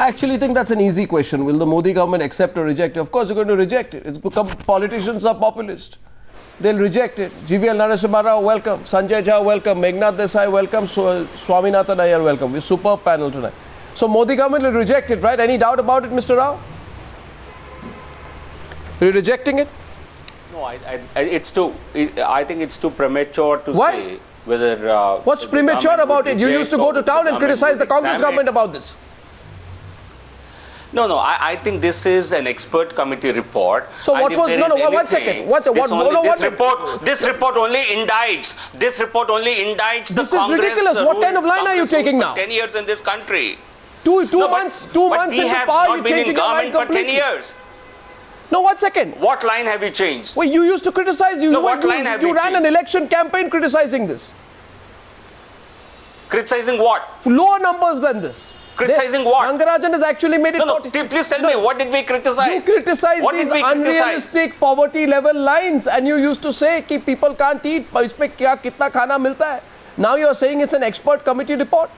I actually think that's an easy question. Will the Modi government accept or reject it? Of course, they're going to reject it. It's become, politicians are populist. They'll reject it. GVL Narasimha Rao, welcome. Sanjay Jha, welcome. Meghnath Desai, welcome. Swaminathan Iyer, welcome. We're superb panel tonight. So Modi government will reject it, right? Any doubt about it, Mr. Rao? Are you rejecting it? No, I think it's too premature to say whether... What's premature about it? You used to go to town and criticize the Congress government about this. No, I think this is an expert committee report. So what was, one second. This report only indicts. This report only indicts the Congress. This is ridiculous. What kind of line are you taking now? 10 years in this country. Two months into power, you're changing your mind completely. For 10 years. No, 1 second. What line have you changed? Well, you used to criticize. You ran an election campaign criticizing this. Criticizing what? Lower numbers than this. Criticizing what? Rangarajan has actually made it... Please tell me, what did we criticize? You criticized these unrealistic poverty level lines, and you used to say that people can't eat, kitna khana milta hai. Now you're saying it's an expert committee report.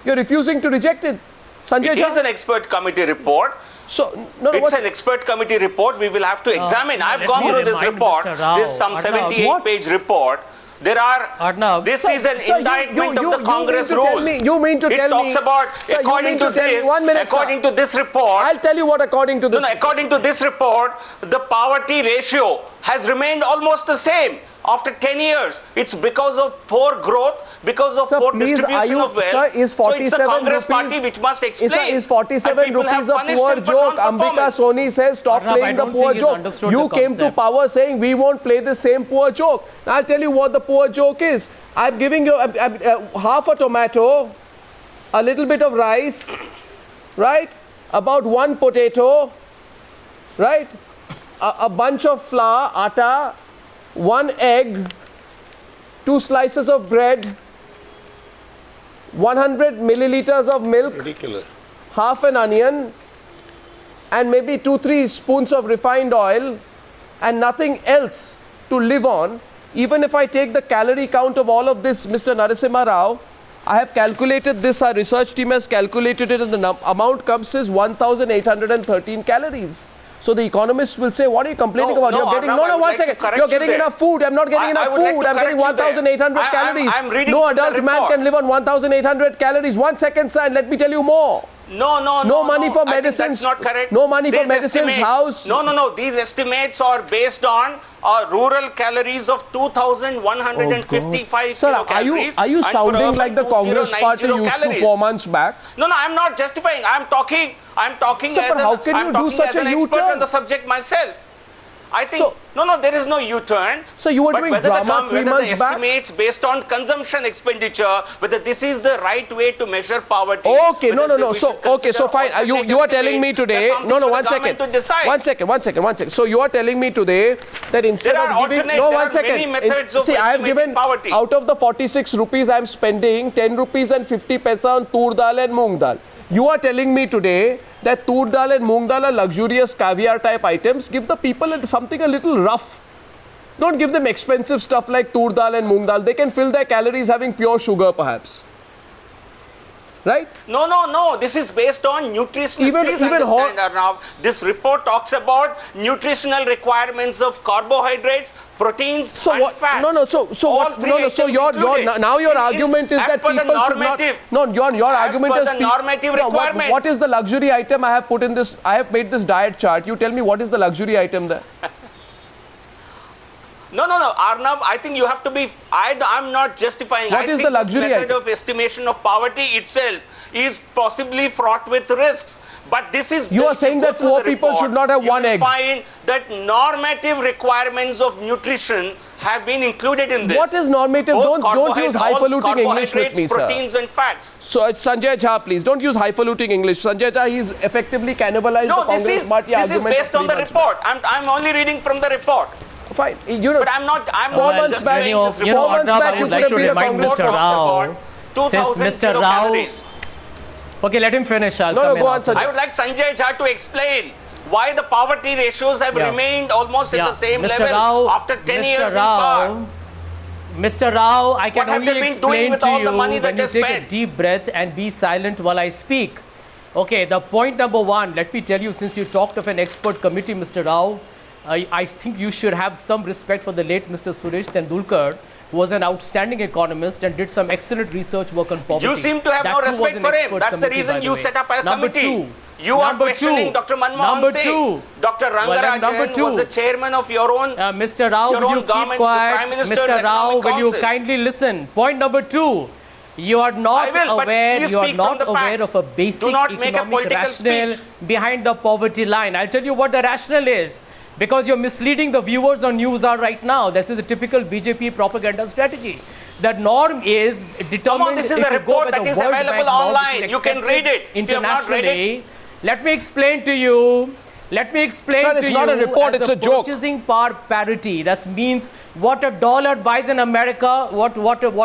You're refusing to reject it. Sanjay Jha? It is an expert committee report. So, it's an expert committee report. We will have to examine. I've gone through this report. This is some 78-page report. There are, this is an indictment of the Congress rule. You mean to tell me, it talks about, according to this report, I'll tell you what according to this. According to this report, the poverty ratio has remained almost the same after 10 years. It's because of poor growth, because of poor distribution of wealth. Sir, is 47 so it's the Congress rupees, party which must explain. Is 47 rupees a poor joke? Ambika Soni says stop playing the poor joke. You came to power saying we won't play the same poor joke. Now I'll tell you what the poor joke is. I'm giving you half a tomato, a little bit of rice, right? About 1 potato, right? A bunch of flour, atta, 1 egg, 2 slices of bread, 100 milliliters of milk, half an onion, and maybe 2-3 spoons of refined oil, and nothing else to live on. Even if I take the calorie count of all of this, Mr. Narasimha Rao, I have calculated this, our research team has calculated it, and the amount comes as 1,813 calories. So the economists will say, what are you complaining about? You're getting, one second. You're getting enough food. I'm not getting enough food. I'm getting 1,800 calories. No adult man can live on 1,800 calories. 1 second, sir, and let me tell you more. No money for medicines. That's not correct. No money for medicines, house. No. These estimates are based on rural calories of 2,155 kilocalories. Are you sounding like the Congress party used to 4 months back? No, I'm not justifying. I'm talking Sir, but how can you do such a U-turn on the subject myself? I think there is no U-turn. So you were doing drama 3 months back? Estimates based on consumption expenditure, whether this is the right way to measure poverty. Okay, no. So fine. You are telling me today. No, 1 second. 1 second. So you are telling me today that instead of giving 1 second. See, I have given poverty. Out of the 46 rupees I am spending 10 rupees and 50 paisa on tur dal and moong dal. You are telling me today that tur dal and moong dal are luxurious caviar type items. Give the people something a little rough. Don't give them expensive stuff like tur dal and moong dal. They can fill their calories having pure sugar perhaps. Right? No. This is based on nutritional. Now, this report talks about nutritional requirements of carbohydrates, proteins, and fats. So your argument is that people should not. No, your argument is normative requirements. What is the luxury item I have put in this? I have made this diet chart. You tell me what is the luxury item there? No, Arnab, I think you have to be, I'm not justifying. What is the luxury item? Of estimation of poverty itself is possibly fraught with risks. But this is... You are saying that poor people should not have 1 egg. You find that normative requirements of nutrition have been included in this. What is normative? Don't use highfalutin English with me, sir. Proteins and fats. So it's Sanjay Jha, please. Don't use highfalutin English. Sanjay Jha, he's effectively cannibalized the Congress party argument. This is based on the report. I'm only reading from the report. Fine. But I'm not 4 months back, I would like to remind Mr. Rao, since Mr. Rao... Okay, let him finish. Go on, Sanjay. I would like Sanjay Jha to explain why the poverty ratios have remained almost at the same level after 10 years in power. Mr. Rao, I can only explain to you when you take a deep breath and be silent while I speak. Okay, the point number one, let me tell you, since you talked of an expert committee, Mr. Rao, I think you should have some respect for the late Mr. Suresh Tendulkar, who was an outstanding economist and did some excellent research work on poverty. You seem to have no respect for him. That's the reason you set up a committee. You are questioning Dr. Manmohan Singh. Dr. Rangarajan was the chairman of your own Mr. Rao, will you keep quiet? Mr. Rao, will you kindly listen? Point number two. You are not aware of a basic economic rationale behind the poverty line. I'll tell you what the rationale is. Because you're misleading the viewers on Newshour right now. This is a typical BJP propaganda strategy. The norm is determined this is the report that is available online. You can read it. Internationally. Let me explain to you. Let me explain to you. It's not a report, it's a joke. Purchasing power parity. That means what a dollar buys in America, what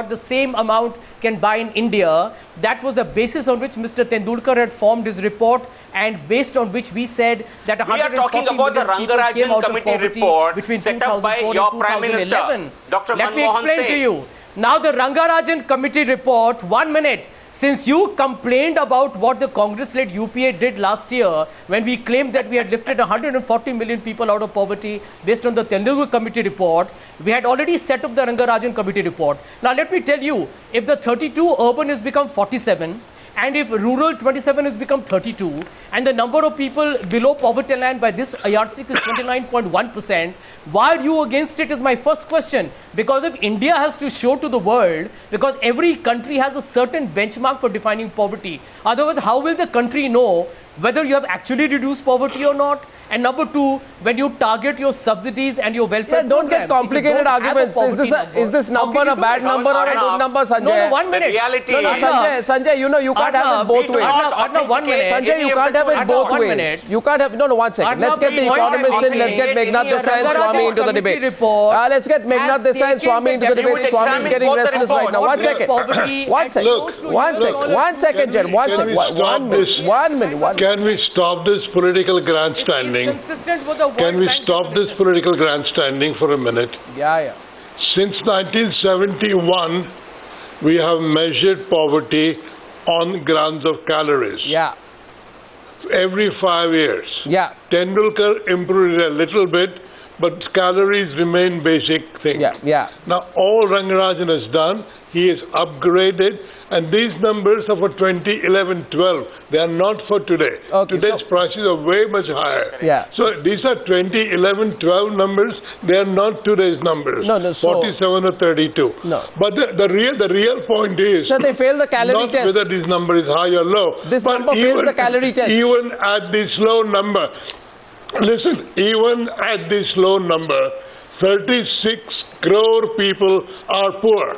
the same amount can buy in India. That was the basis on which Mr. Tendulkar had formed his report, and based on which we said that 140 million people came out of poverty between 2004 and 2011. Let me explain to you. Now the Rangarajan Committee report, 1 minute. Since you complained about what the Congress-led UPA did last year, when we claimed that we had lifted 140 million people out of poverty based on the Tendulkar Committee report, we had already set up the Rangarajan Committee report. Now let me tell you, if the 32 urban has become 47, and if rural 27 has become 32, and the number of people below poverty line by this yardstick is 29.1%, why are you against it is my first question. Because if India has to show to the world, because every country has a certain benchmark for defining poverty. Otherwise, how will the country know whether you have actually reduced poverty or not? And number two, when you target your subsidies and your welfare don't get complicated arguments. Is this number a bad number or a good number, Sanjay? No, 1 minute. The reality Sanjay, you can't have it both ways. Arnab, 1 minute. Sanjay, you can't have it both ways. You can't have, no, 1 second. Let's get the economists in, let's get Meghnad Desai and Swami into the debate. Let's get Meghnad Desai and Swami into the debate. Swami is getting restless right now. 1 second. 1 second, Jen. 1 minute. Can we stop this political grandstanding? Can we stop this political grandstanding for a minute? Yeah. Since 1971, we have measured poverty on grams of calories. Yeah. Every 5 years. Yeah. Tendulkar improved it a little bit, but calories remain basic thing. Yeah. Now, all Rangarajan has done, he has upgraded, and these numbers are for 2011-12. They are not for today. Okay, Today's prices are way much higher. Yeah. So these are 2011-12 numbers. They are not today's numbers. No. 47 or 32. No. But the real point is, so they fail the calorie not test. whether this number is high or low. This but number fails the calorie test. Even at this low number, listen, even at this low number, 36 crore people are poor.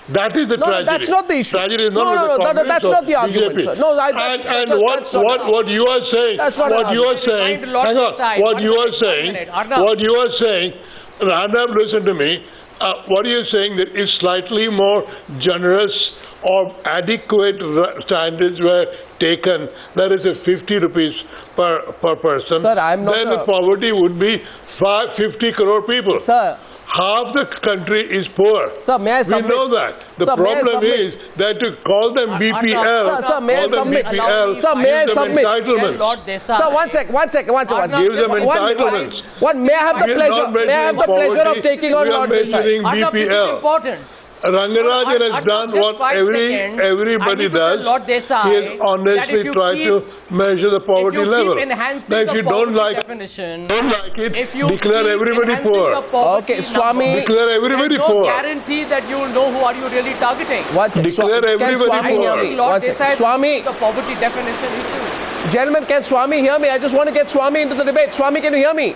That is the tragedy. No, that's not the issue. Tragedy is not that's not the argument, sir. No, what you are saying, what you are saying, Arnab, listen to me. What you are saying that if slightly more generous or adequate standards were taken, that is a 50 rupees per person, sir, then the poverty would be 50 crore people. Sir, half the country is poor. Sir, may I submit? We know that. The problem is that to call them BPL, sir, may I submit? Sir, may I submit? Sir, 1 second. Give them entitlements. May I have the pleasure of taking on Lord Desai? Arnab, this is important. Rangarajan has done what everybody does. He has honestly tried to measure the poverty level. Now, if you don't like it, declare everybody poor. Okay, Swami. Declare everybody poor. There's no guarantee that you will know who are you really targeting. Declare everybody poor. Swami. The poverty definition issue. Gentlemen, can Swami hear me? I just want to get Swami into the debate. Swami, can you hear me?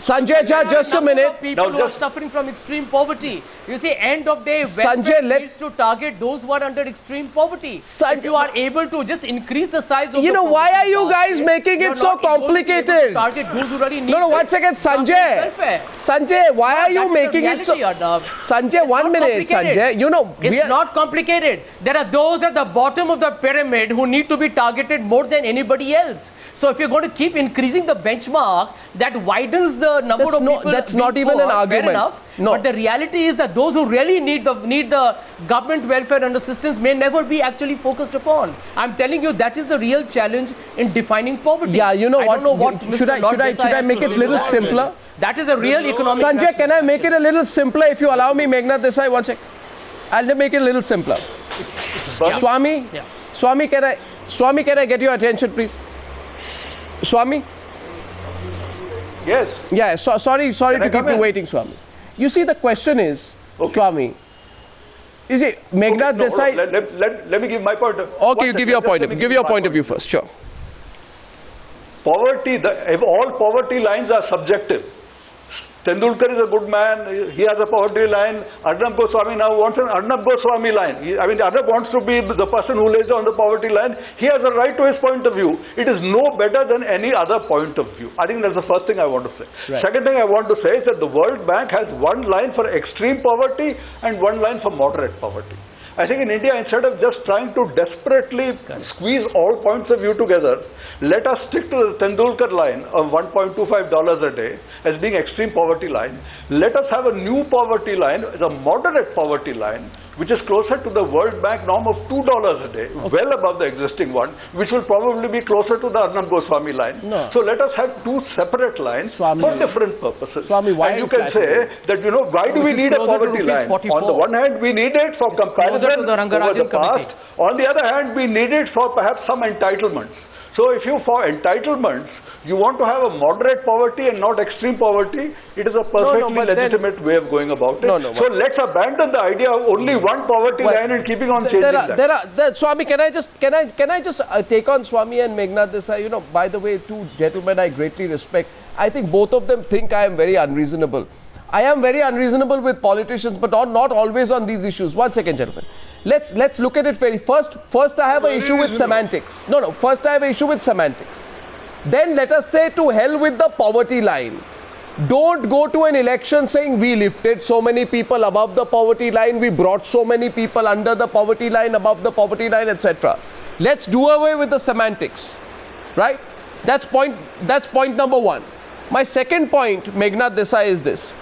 Sanjay Jha, just a minute. People who are suffering from extreme poverty. You see, end of day, welfare needs to target those who are under extreme poverty. If you are able to just increase the size of why are you guys making it so complicated? Target those who already need. No, 1 second, Sanjay. Sanjay, why are you making it so? Sanjay, 1 minute, Sanjay. It's not complicated. There are those at the bottom of the pyramid who need to be targeted more than anybody else. So if you're going to keep increasing the benchmark, that widens the the number of people. That's not even an argument. Fair enough. No. But the reality is that those who really need the government welfare and assistance may never be actually focused upon. I'm telling you, that is the real challenge in defining poverty. Yeah, you know I don't know what should I make it a little simpler? That is a real economic. Sanjay, can I make it a little simpler if you allow me, Meghnad Desai? 1 second. I'll make it a little simpler. Yeah. Swami, Yeah. Swami, can I get your attention, please? Swami? Yes. Yeah, sorry to keep you waiting, Swami. You see, the question is, Swami, is it Meghnad Desai? Let me give my point of view. Okay, you give your point of view. Give your point of view first, sure. Poverty, if all poverty lines are subjective, Tendulkar is a good man, he has a poverty line. Arnab Goswami now wants an Arnab Goswami line. Arnab wants to be the person who lays on the poverty line. He has a right to his point of view. It is no better than any other point of view. I think that's the first thing I want to say. Right. Second thing I want to say is that the World Bank has one line for extreme poverty and one line for moderate poverty. I think in India, instead of just trying to desperately squeeze all points of view together, let us stick to the Tendulkar line of $1.25 a day as being extreme poverty line. Let us have a new poverty line, the moderate poverty line, which is closer to the World Bank norm of $2 a day, well above the existing one, which will probably be closer to the Arnab Goswami line. No. So let us have two separate lines for different purposes. Swami, why and you can say that, why do we need a poverty line? 44. On the one hand, we need it for comparison to the Rangarajan Committee. On the other hand, we need it for perhaps some entitlements. So if you, for entitlements, you want to have a moderate poverty and not extreme poverty, it is a perfectly legitimate way of going about it. So let's abandon the idea of only one poverty line and keeping on changing that. Swami, can I just take on Swami and Meghnad Desai? By the way, two gentlemen I greatly respect. I think both of them think I am very unreasonable. I am very unreasonable with politicians, but not always on these issues. 1 second, gentlemen. Let's look at it very first. First, I have an issue with semantics. First, I have an issue with semantics. Then let us say to hell with the poverty line. Don't go to an election saying we lifted so many people above the poverty line, we brought so many people under the poverty line, above the poverty line, etc. Let's do away with the semantics, right? That's point number one. My second point, Meghnad Desai, is this.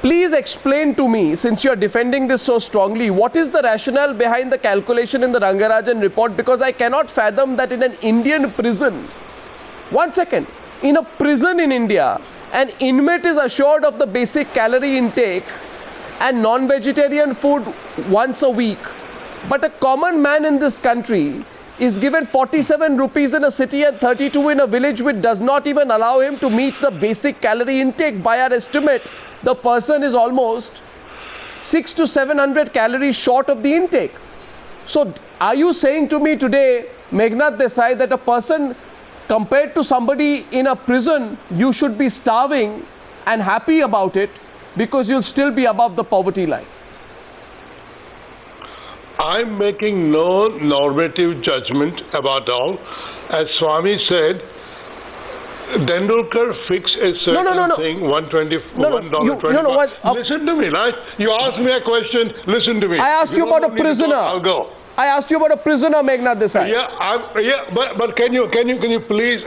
Please explain to me, since you are defending this so strongly, what is the rationale behind the calculation in the Rangarajan report? Because I cannot fathom that in an Indian prison, 1 second, in a prison in India, an inmate is assured of the basic calorie intake and non-vegetarian food once a week. But a common man in this country is given 47 rupees in a city and 32 in a village, which does not even allow him to meet the basic calorie intake. By our estimate, the person is almost 600 to 700 calories short of the intake. So are you saying to me today, Meghnad Desai, that a person compared to somebody in a prison, you should be starving and happy about it because you'll still be above the poverty line? I'm making no normative judgment about all. As Swami said, Tendulkar fixed a certain thing, $1.25. Listen to me, right? You asked me a question, listen to me. I asked you about a prisoner. I'll go. I asked you about a prisoner, Meghnad Desai. But can you please,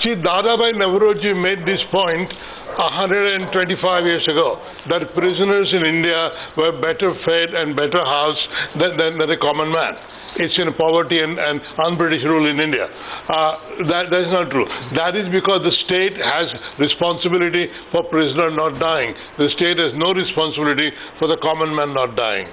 see, Dadabhai Navroji made this point 125 years ago, that prisoners in India were better fed and better housed than the common man. It's in poverty and un-British rule in India. That is not true. That is because the state has responsibility for prisoner not dying. The state has no responsibility for the common man not dying.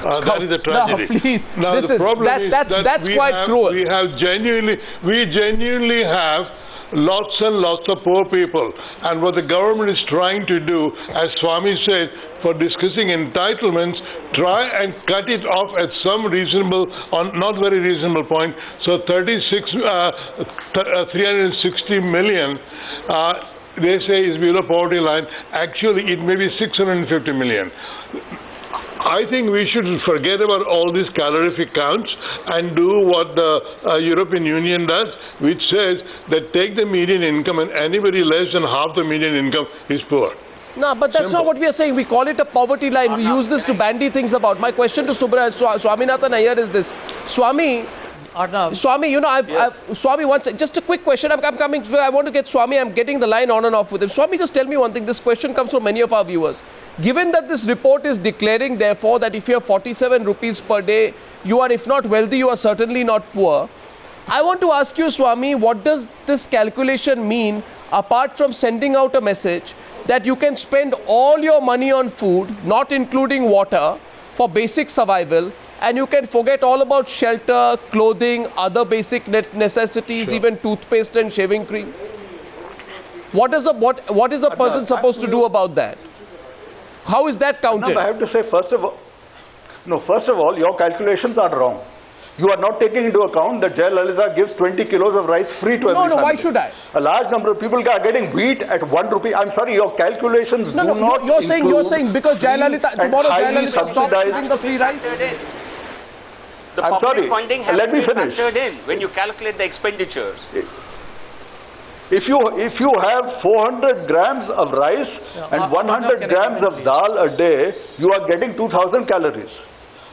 That is a tragedy. No, please. Now, That's quite cruel. We genuinely have lots and lots of poor people, and what the government is trying to do, as Swami said, for discussing entitlements, try and cut it off at some reasonable, not very reasonable point. So 360 million they say is below poverty line. Actually, it may be 650 million. I think we should forget about all these calorific counts and do what the European Union does, which says that take the median income and anybody less than half the median income is poor. No, but that's not what we are saying. We call it a poverty line. We use this to bandy things about. My question to Swaminathan Iyer is this. Swami, Swami, you know, Swami, just a quick question. I'm coming. I want to get Swami. I'm getting the line on and off with him. Swami, just tell me one thing. This question comes from many of our viewers. Given that this report is declaring, therefore, that if you have 47 rupees per day, you are, if not wealthy, you are certainly not poor. I want to ask you, Swami, what does this calculation mean, apart from sending out a message that you can spend all your money on food, not including water, for basic survival, and you can forget all about shelter, clothing, other basic necessities, even toothpaste and shaving cream? What is a person supposed to do about that? How is that counted? I have to say, first of all, your calculations are wrong. You are not taking into account that Jayalalitha gives 20 kilos of rice free to every family. No, why should I? A large number of people are getting wheat at 1 rupee. I'm sorry, your calculations do not you're saying because Jayalalitha, tomorrow Jayalalitha stops giving the free rice? The public funding has to be factored in when you calculate the expenditures. If you have 400 grams of rice and 100 grams of dal a day, you are getting 2000 calories.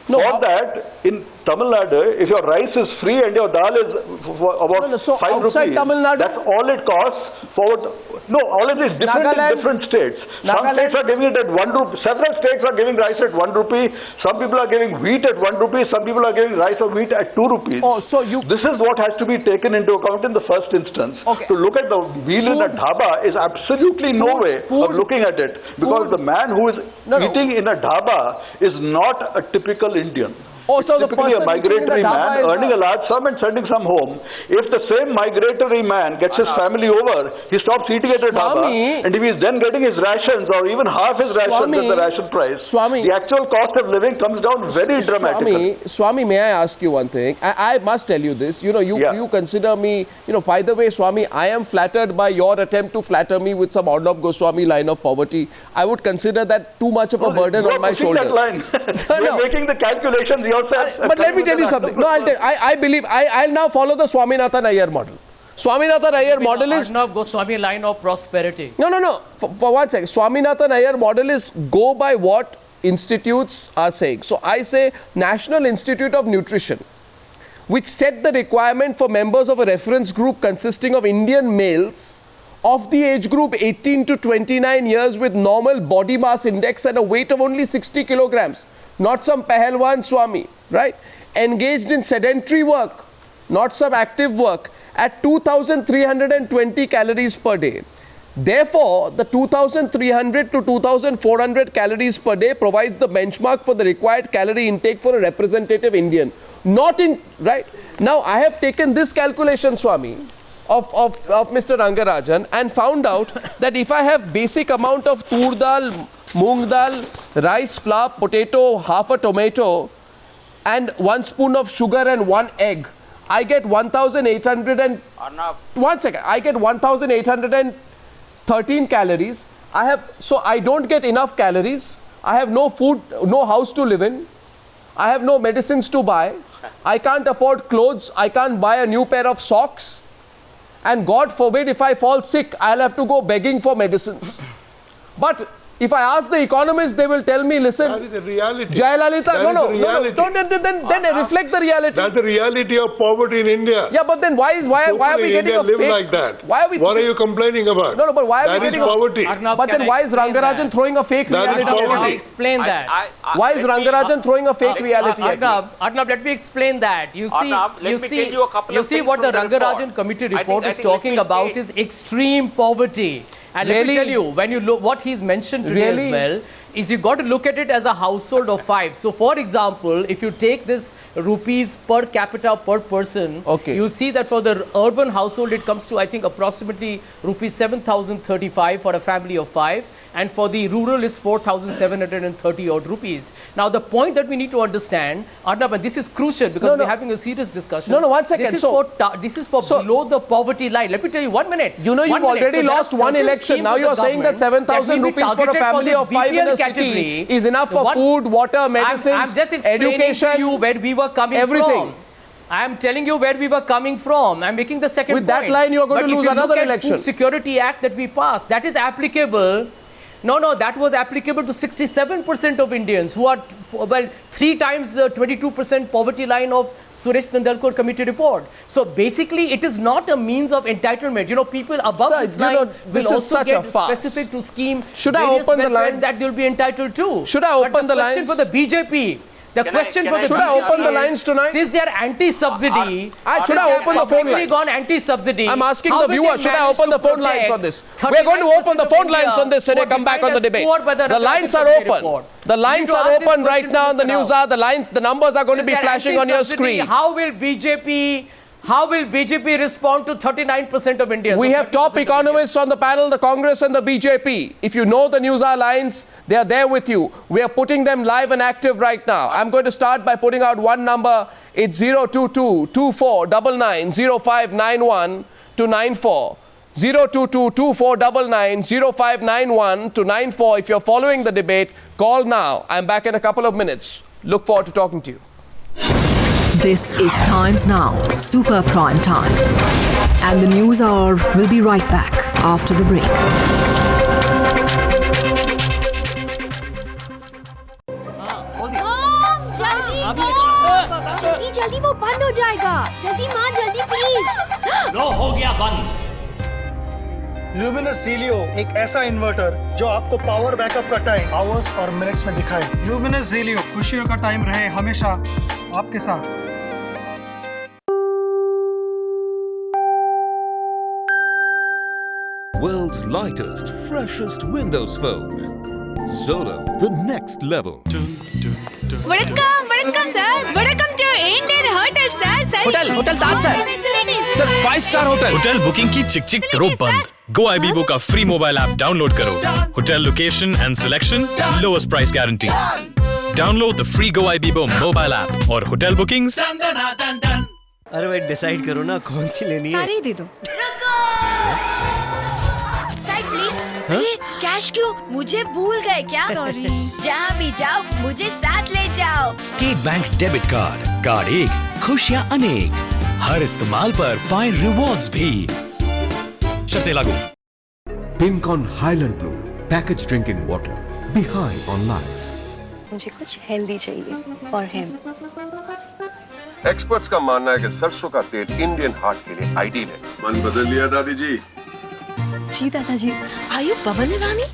For that, in Tamil Nadu, if your rice is free and your dal is about 5 rupees, Tamil Nadu, that's all it costs for... No, all of it is different in different states. Some states are giving it at 1 rupee. Several states are giving rice at 1 rupee. Some people are giving wheat at 1 rupee. Some people are giving rice or wheat at 2 rupees. This is what has to be taken into account in the first instance. To look at the meal in a dhaba is absolutely no way of looking at it. Because the man who is eating in a dhaba is not a typical Indian. So the typically a migratory man earning a large sum and sending some home. If the same migratory man gets his family over, he stops eating at a dhaba, and if he's then getting his rations or even half his rations at the ration price, the actual cost of living comes down very dramatically. Swami, may I ask you one thing? I must tell you this. You know, you consider me, by the way, Swami, I am flattered by your attempt to flatter me with some Arnab Goswami line of poverty. I would consider that too much of a burden on my shoulders. You're making the calculations yourself. But let me tell you something. No, I believe I'll now follow the Swaminathan Iyer model. Swaminathan Iyer model is Arnab Goswami line of prosperity. No. For 1 second, Swaminathan Iyer model is go by what institutes are saying. So I say National Institute of Nutrition, which set the requirement for members of a reference group consisting of Indian males of the age group 18 to 29 years with normal body mass index and a weight of only 60 kilograms. Not some Pahalwan Swami, right? Engaged in sedentary work, not some active work, at 2,320 calories per day. Therefore, the 2,300 to 2,400 calories per day provides the benchmark for the required calorie intake for a representative Indian. Right? Now, I have taken this calculation, Swami, of Mr. Rangarajan and found out that if I have basic amount of tur dal, moong dal, rice, flour, potato, half a tomato and 1 spoon of sugar and 1 egg, I get 1,800 and...1 second. I get 1,813 calories. So I don't get enough calories. I have no food, no house to live in. I have no medicines to buy. I can't afford clothes. I can't buy a new pair of socks. And God forbid, if I fall sick, I'll have to go begging for medicines. But if I ask the economists, they will tell me, listen, that is the reality. Jayalalitha, no, then reflect the reality. That's the reality of poverty in India. Yeah, but then why are we getting a fake? Like that. What are you complaining about? No, but why are we getting poverty? But then why is Rangarajan throwing a fake reality? Can I explain that? Why is Rangarajan throwing a fake reality? Arnab, let me explain that. You see what the Rangarajan Committee report is talking about is extreme poverty. And let me tell you, when you look what he's mentioned today as well, is you got to look at it as a household of 5. So for example, if you take this rupees per capita per person, you see that for the urban household, it comes to, I think, approximately rupees 7,035 for a family of 5. And for the rural is 4,730 odd rupees. Now the point that we need to understand, Arnab, and this is crucial because we're having a serious discussion. No, 1 second. This is for below the poverty line. Let me tell you, 1 minute. You've already lost one election. Now you're saying that 7,000 rupees for a family of 5 in a city is enough for food, water, medicines, I'm just explaining to you where we were coming from. I'm telling you where we were coming from. I'm making the second point. With that line, you're going to lose another election. Food Security Act that we passed, that is applicable. No, that was applicable to 67% of Indians who are, 3 times the 22% poverty line of Suresh Tendulkar Committee report. So basically, it is not a means of entitlement. People above this line will also get specific to scheme. Should I open the line? That they'll be entitled to. Should I open the lines? For the BJP. Should I open the lines tonight? Since they are anti-subsidy, should I open the phone lines? Gone anti-subsidy. I'm asking the viewer, should I open the phone lines on this? We're going to open the phone lines on this when I come back on the debate. The lines are open. The lines are open right now on the Newshour. The numbers are going to be flashing on your screen. How will BJP respond to 39% of Indians? We have top economists on the panel, the Congress and the BJP. If you know the Newshour lines, they are there with you. We are putting them live and active right now. I'm going to start by putting out one number. It's 022-2499-0591 to 94. 022-2499-0591 to 94. If you're following the debate, call now. I'm back in a couple of minutes. Look forward to talking to you. This is Times Now, Super Prime Time. And the Newshour will be right back after the break. जल्दी वो बंद हो जाएगा जल्दी माँ जल्दी please लो हो गया बंद ल्यूमिनस ज़ीलियो एक ऐसा इन्वर्टर जो आपको पावर बैकअप का टाइम आवर्स और मिनट्स में दिखाए ल्यूमिनस ज़ीलियो खुशियों का टाइम रहे हमेशा आपके साथ World's lightest, freshest Windows phone. Solo, the next level. Welcome sir welcome to Indian Hotel sir hotel Taj sir 5-star hotel booking की चिक चिक करो बंद गो आईबीबो का फ्री मोबाइल ऐप डाउनलोड करो hotel location and selection lowest price guarantee download the free go ibibo mobile app और hotel bookings अरे भाई डिसाइड करो ना कौन सी लेनी है सारी दे दो कैश क्यों मुझे भूल गए क्या सॉरी जहाँ भी जाओ मुझे साथ ले जाओ स्टेट बैंक डेबिट कार्ड एक खुशियाँ अनेक हर इस्तेमाल पर पाए रिवॉर्ड्स भी शर्तें लागू pink on Highland Blue package drinking water be high on life मुझे कुछ हेल्दी चाहिए फॉर हिम एक्सपर्ट्स का मानना है कि सरसों का तेल इंडियन हार्ट के लिए आइडियल है मन बदल लिया दादी जी दादाजी आयु पवन रानी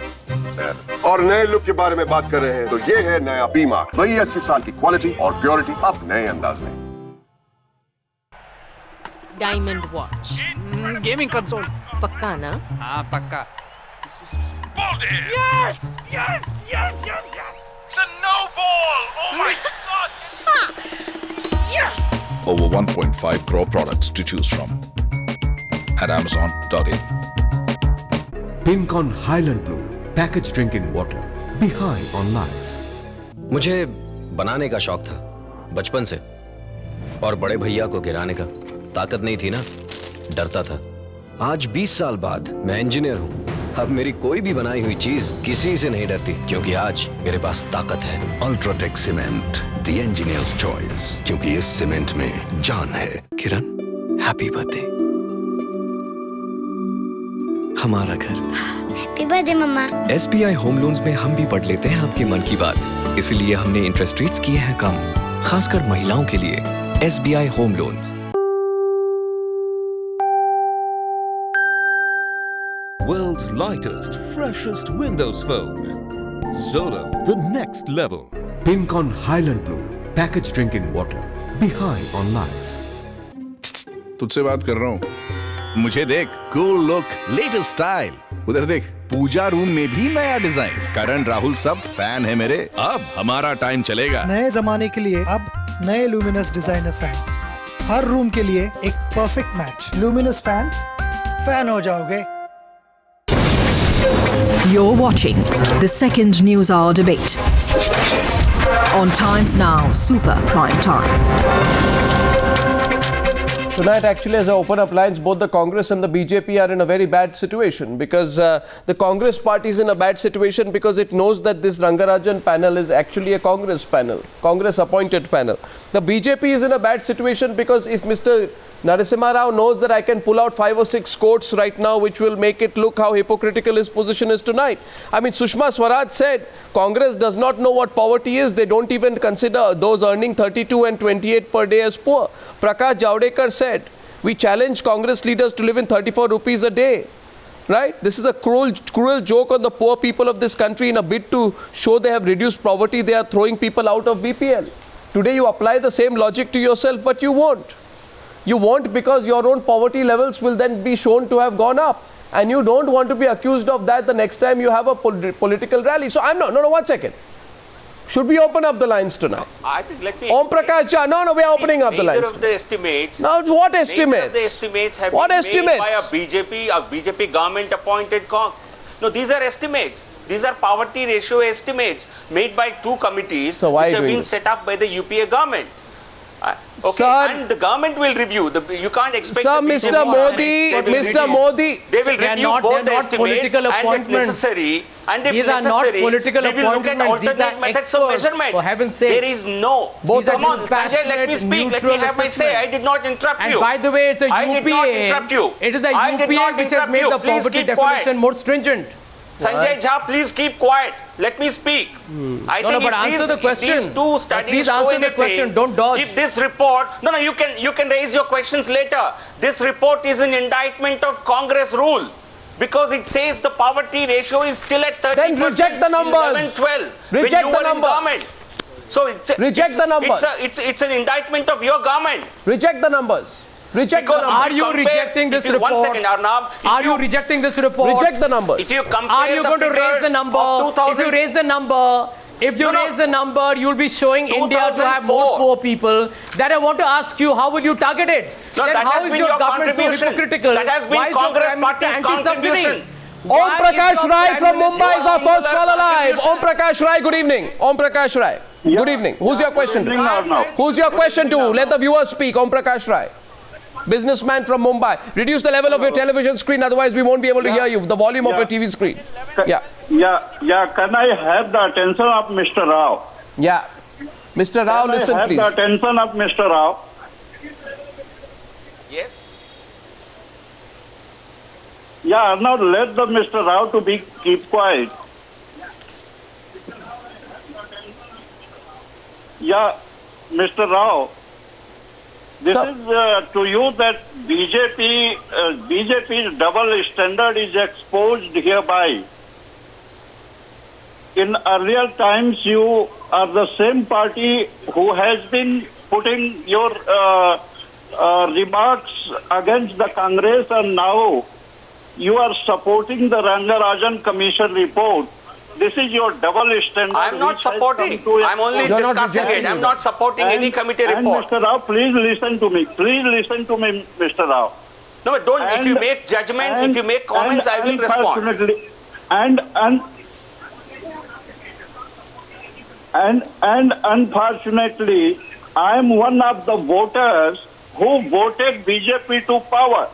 और नए लुक के बारे में बात कर रहे हैं तो ये है नया PMEAC वही 80 साल की क्वालिटी और प्योरिटी अब नए अंदाज में डायमंड वॉच गेमिंग कंसोल पक्का ना हाँ पक्का Yes! It's a no ball! Oh my god! Yes! Over 1.5 crore products to choose from at Amazon.in. Pink on Highland Blue package drinking water be high on life मुझे बनाने का शौक था बचपन से और बड़े भैया को गिराने का ताकत नहीं थी ना डरता था आज 20 साल बाद मैं इंजीनियर हूँ अब मेरी कोई भी बनाई हुई चीज किसी से नहीं डरती क्योंकि आज मेरे पास ताकत है UltraTech cement the engineers choice क्योंकि इस सीमेंट में जान है किरण हैप्पी बर्थडे हमारा घर हैप्पी बर्थडे मम्मा SBI होम लोन्स में हम भी पढ़ लेते हैं आपके मन की बात इसलिए हमने इंटरेस्ट रेट्स किए हैं कम खासकर महिलाओं के लिए SBI home loans World's lightest, freshest Windows phone. Solo, the next level. Pink on Highland Blue package drinking water be high on life तुझसे बात कर रहा हूँ मुझे देख कूल लुक लेटेस्ट स्टाइल उधर देख पूजा रूम में भी नया डिजाइन करण राहुल सब फैन है मेरे अब हमारा टाइम चलेगा नए जमाने के लिए अब नए लुमिनस डिजाइनर फैंस हर रूम के लिए एक perfect match luminous fans fan हो जाओगे You're watching the second Newshour Debate on Times Now Super Prime Time. Tonight, actually, as I open up lines, both the Congress and the BJP are in a very bad situation because the Congress party is in a bad situation because it knows that this Rangarajan panel is actually a Congress panel, Congress appointed panel. The BJP is in a bad situation because if Mr. Narasimha Rao knows that I can pull out 5 or 6 quotes right now which will make it look how hypocritical his position is tonight. I mean, Sushma Swaraj said Congress does not know what poverty is. They don't even consider those earning 32 and 28 per day as poor. Prakash Javadekar said, we challenge Congress leaders to live in 34 rupees a day. Right? This is a cruel joke on the poor people of this country. In a bid to show they have reduced poverty, they are throwing people out of BPL. Today you apply the same logic to yourself, but you won't. You won't because your own poverty levels will then be shown to have gone up. And you don't want to be accused of that the next time you have a political rally. So I'm not, no, 1 second. Should we open up the lines tonight? I think, let me Om Prakash Jha, no, we are opening up the lines. Of the estimates. Now, what estimates? Of the estimates have what been estimates? made by a BJP government appointed No, these are estimates. These are poverty ratio estimates made by 2 committees which have been set up by the UPA government. Okay, Sir, and the government will review. You can't expect. Sir, Mr. Modi, they will review both the estimates political and if necessary. And if these necessary, are not political we will look at appointments. These alternate are methods of experts, measurement. for heaven's sake. There is no. Both Come on, dispassionate, Sanjay, let me speak. Let me have my say. I did not interrupt you. And by the way, it's a I did not interrupt you. UPA. It is a I did UPA not which has made the Please poverty keep definition quiet. more stringent. Sanjay Jha, please keep quiet. Let me speak. I think but answer the question. These 2 studies Please answer the question. Don't dodge. If this report, you can raise your questions later. This report is an indictment of Congress rule because it says the poverty ratio is still at 30%. Then reject the numbers. 11, 12. Reject the numbers. So reject the numbers. It's an indictment of your government. Reject the numbers. Reject the numbers. Are you rejecting this report? 1 second, Arnab. Are you rejecting this report? Reject the numbers. If you compare Are you going to raise the number? If you raise the number, raise the number, you'll be showing India to have more poor people. Then I want to ask you, how will you target it? Then how is your government so hypocritical? That has been Why is Congress your Prime Minister anti-subsidy? Om Prakash Rai from Mumbai is our first caller live. Om Prakash Rai, good evening. Om Prakash Rai, good evening. Who's your question to? Who's your question to? Let the viewers speak. Om Prakash Rai, businessman from Mumbai. Reduce the level of your television screen, otherwise we won't be able to hear you. The volume of your TV screen. Can I have the attention of Mr. Rao? Yeah. Mr. Rao, listen please. Can I have the attention of Mr. Rao? Yes. Yeah, now let the Mr. Rao to keep quiet. Yeah, Mr. Rao. This is to you that BJP's double standard is exposed hereby. In earlier times, you are the same party who has been putting your remarks against the Congress, and now you are supporting the Rangarajan Commission report. This is your double standard. I am not supporting. I'm only discussing it. I'm not supporting any committee report. And Mr. Rao, please listen to me. Please listen to me, Mr. Rao. No, but don't. If you make judgments, if you make comments, I will respond. And unfortunately, I am one of the voters who voted BJP to power.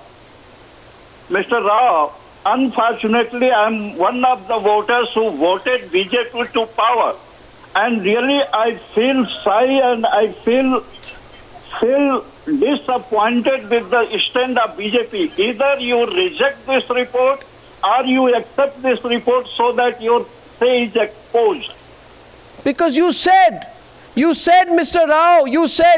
Mr. Rao, unfortunately, I am one of the voters who voted BJP to power. And really, I feel shy and I feel disappointed with the stand of BJP. Either you reject this report or you accept this report so that your say is exposed. Because you said, Mr. Rao,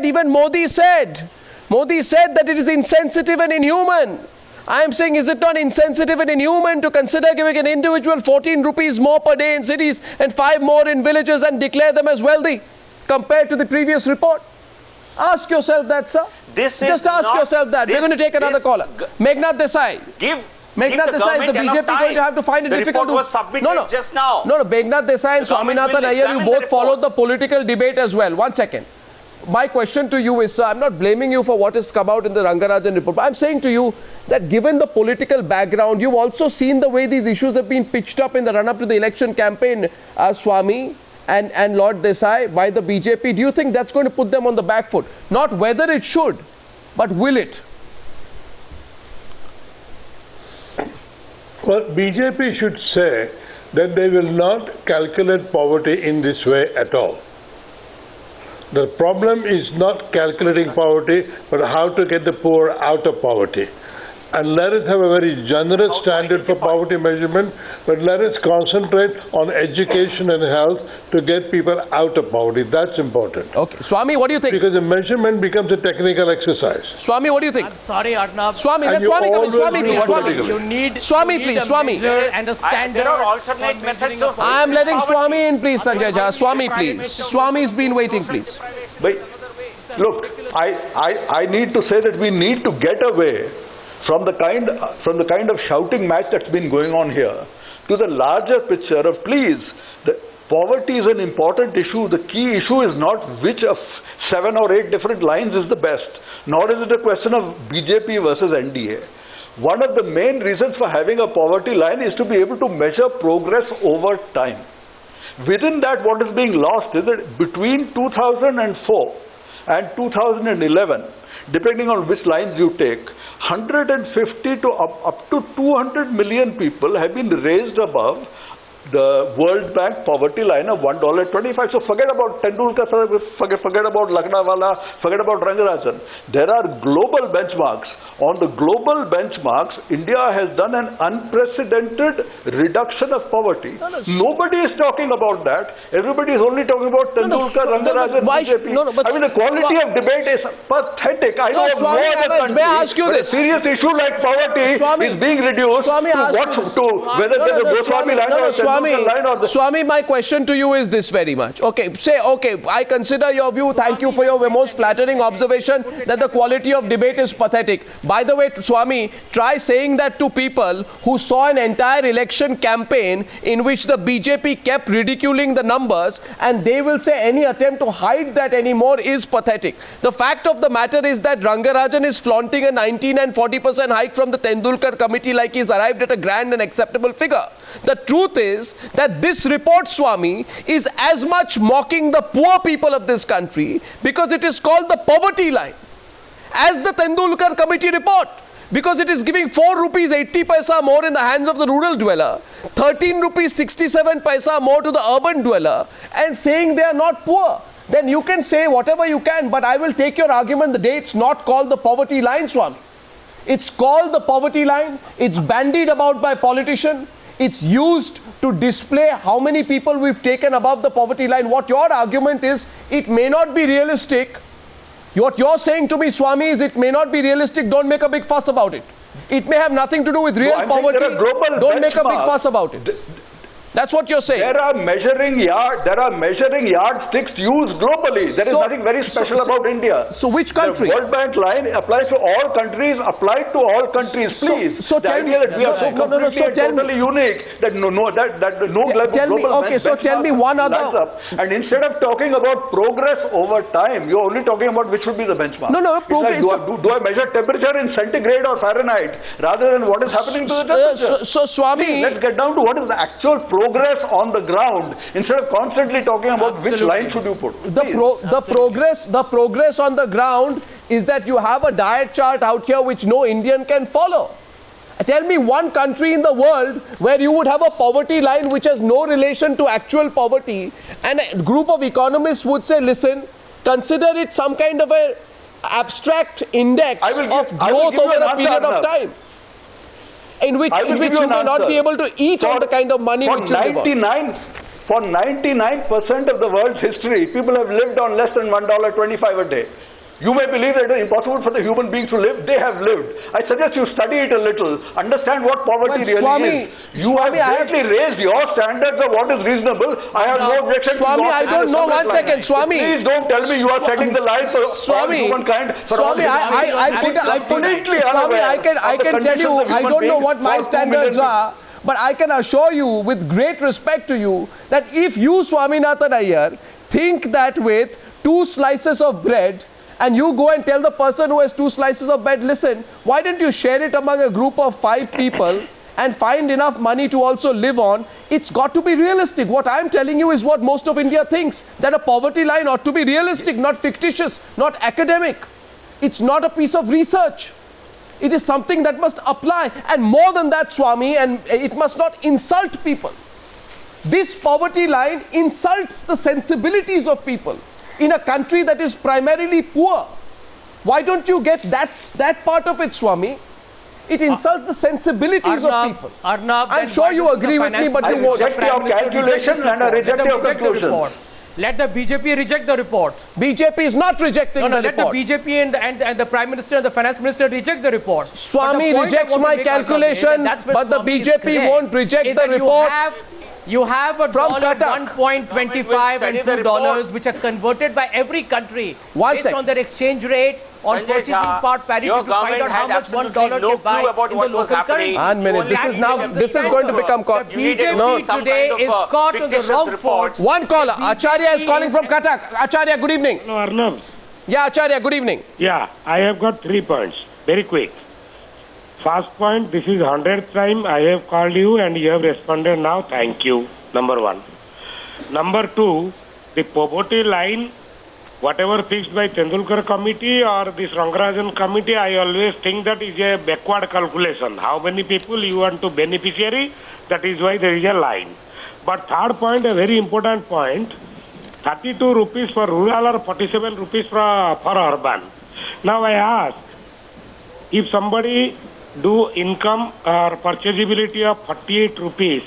even Modi said that it is insensitive and inhuman. I am saying, is it not insensitive and inhuman to consider giving an individual 14 rupees more per day in cities and 5 more in villages and declare them as wealthy compared to the previous report? Ask yourself that, sir. Just ask yourself that. We're going to take another caller. Meghnad Desai. Meghnad Desai, is the BJP going to have to find it difficult to... The report was submitted just now. No, Meghnad Desai and Swaminathan Iyer, you both followed the political debate as well. 1 second. My question to you is, sir, I'm not blaming you for what has come out in the Rangarajan report, but I'm saying to you that given the political background, you've also seen the way these issues have been pitched up in the run-up to the election campaign, Swami and Lord Desai, by the BJP. Do you think that's going to put them on the back foot? Not whether it should, but will it? Well, BJP should say that they will not calculate poverty in this way at all. The problem is not calculating poverty, but how to get the poor out of poverty. And let us have a very generous standard for poverty measurement, but let us concentrate on education and health to get people out of poverty. That's important. Okay. Swami, what do you think? Because the measurement becomes a technical exercise. Swami, what do you think? I'm sorry, Arnab. Swami, let Swami come in. Swami, please. Swami. You need Swami, you need please. a Swami. measure and a standard. There are alternate methods of... I am letting Swami in, please, Sanjay Jha. Swami, please. Swami's been waiting, please. But look, I need to say that we need to get away from the kind of shouting match that's been going on here to the larger picture of, please, the poverty is an important issue. The key issue is not which of 7 or 8 different lines is the best, nor is it a question of BJP versus NDA. One of the main reasons for having a poverty line is to be able to measure progress over time. Within that, what is being lost is that between 2004 and 2011, depending on which lines you take, 150 to up to 200 million people have been raised above the World Bank poverty line of $1.25. So forget about Tendulkar, forget about Lakhnawala, forget about Rangarajan. There are global benchmarks. On the global benchmarks, India has done an unprecedented reduction of poverty. Nobody is talking about that. Everybody is only talking about Tendulkar, Rangarajan, BJP. I mean, the quality of debate is pathetic. I don't know no other country. May I ask you this? A serious issue like poverty is being reduced to whether there's a Goswami line or Swami, my question to you is this very much. Okay, I consider your view. Thank you for your most flattering observation that the quality of debate is pathetic. By the way, Swami, try saying that to people who saw an entire election campaign in which the BJP kept ridiculing the numbers, and they will say any attempt to hide that anymore is pathetic. The fact of the matter is that Rangarajan is flaunting a 19 and 40% hike from the Tendulkar Committee like he's arrived at a grand and acceptable figure. The truth is that this report, Swami, is as much mocking the poor people of this country because it is called the poverty line as the Tendulkar Committee report, because it is giving 4 rupees 80 paisa more in the hands of the rural dweller, 13 rupees 67 paisa more to the urban dweller, and saying they are not poor. Then you can say whatever you can, but I will take your argument the day it's not called the poverty line, Swami. It's called the poverty line. It's bandied about by politicians. It's used to display how many people we've taken above the poverty line. What your argument is, it may not be realistic. What you're saying to me, Swami, is it may not be realistic. Don't make a big fuss about it. It may have nothing to do with real poverty. Don't make a big fuss about it. That's what you're saying. There are measuring yardsticks used globally. There is nothing very special about India. So which country? The World Bank line applies to all countries. Applied to all countries, please. So the tell idea me, that we are so completely and totally unique that tell me one other. And instead of talking about progress over time, you're only talking about which should be the benchmark. Progress. Like, do I measure temperature in centigrade or Fahrenheit rather than what is happening to the temperature? So Swami, please, let's get down to what is the actual progress on the ground instead of constantly talking about which line should you put. The progress on the ground is that you have a diet chart out here which no Indian can follow. Tell me one country in the world where you would have a poverty line which has no relation to actual poverty, and a group of economists would say, listen, consider it some kind of a abstract index of growth over a period of time, in which you may not be able to eat on the kind of money which you live on. For 99% of the world's history, people have lived on less than $1.25 a day. You may believe that it is impossible for the human beings to live. They have lived. I suggest you study it a little. Understand what poverty really is. You have greatly raised your standards of what is reasonable. I have no objection to Swami, I don't know. 1 second, Swami. Please don't tell me you are setting the line for all humankind. Swami, I can tell you, I don't know what my standards are. But I can assure you, with great respect to you, that if you, Swaminathan Iyer, think that with 2 slices of bread, and you go and tell the person who has 2 slices of bread, listen, why don't you share it among a group of 5 people and find enough money to also live on? It's got to be realistic. What I'm telling you is what most of India thinks, that a poverty line ought to be realistic, not fictitious, not academic. It's not a piece of research. It is something that must apply. And more than that, Swami, and it must not insult people. This poverty line insults the sensibilities of people in a country that is primarily poor. Why don't you get that part of it, Swami? It insults the sensibilities of people. I'm sure you agree with me, but you won't. Reject your calculation and a reject your conclusion. Let the BJP reject the report. BJP is not rejecting the report. Let the BJP and the Prime Minister and the Finance Minister reject the report. Swami rejects my calculation, but the BJP won't reject the report. You have a dollar, $1.25 and $2, which are converted by every country based on their exchange rate, on purchasing power parity to find out how much $1 can buy in the local currency. One minute, this is going to become... BJP today is caught on the wrong foot. One caller, Acharya is calling from Cuttack. Acharya, good evening. Hello, Arnab. Yeah, Acharya, good evening. Yeah, I have got 3 points. Very quick. First point, this is 100th time I have called you and you have responded now. Thank you. Number 1. Number 2, the poverty line, whatever fixed by Tendulkar Committee or this Rangarajan Committee, I always think that is a backward calculation. How many people you want to beneficiary, that is why there is a line. But third point, a very important point, 32 rupees for rural or 47 rupees for urban. Now I ask, if somebody do income or purchasability of 48 rupees,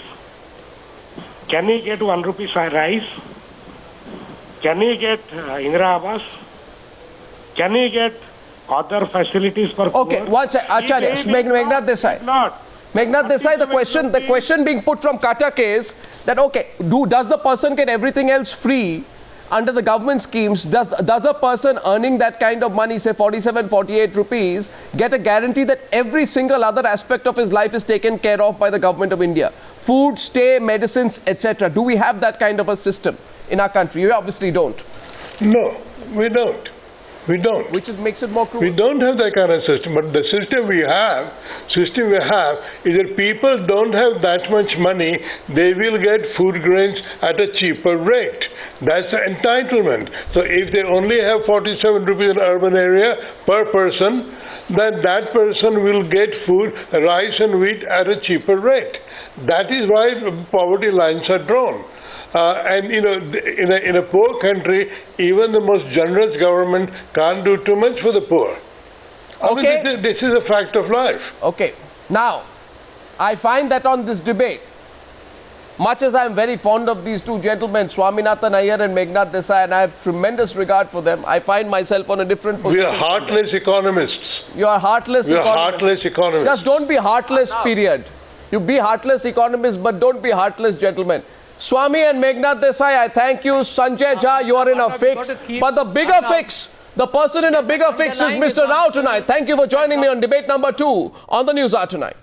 can he get 1 rupee rice? Can he get Indra Awas? Can he get other facilities for Okay, poor? one second, Acharya, Meghnad Desai. Meghnad Desai, the question being put from Cuttack is that, okay, does the person get everything else free under the government schemes? Does a person earning that kind of money, say 47, 48 rupees, get a guarantee that every single other aspect of his life is taken care of by the government of India? Food, stay, medicines, etc. Do we have that kind of a system in our country? We obviously don't. No, we don't. We don't. Which makes it more cruel. We don't have that kind of system. But the system we have is that people don't have that much money, they will get food grains at a cheaper rate. That's the entitlement. So if they only have 47 rupees in urban area per person, then that person will get food, rice and wheat at a cheaper rate. That is why poverty lines are drawn. And you know, in a poor country, even the most generous government can't do too much for the poor. Okay. I mean, this is a fact of life. Okay. Now, I find that on this debate, much as I am very fond of these two gentlemen, Swaminathan Iyer and Meghnad Desai, and I have tremendous regard for them, I find myself on a different position. We are heartless economists. You are heartless economists. We are heartless economists. Just don't be heartless, period. You be heartless economists, but don't be heartless gentlemen. Swami and Meghnad Desai, I thank you. Sanjay Jha, you are in a fix. But the bigger fix, the person in a bigger fix is Mr. Rao tonight. Thank you for joining me on debate number 2 on the Newshour Tonight.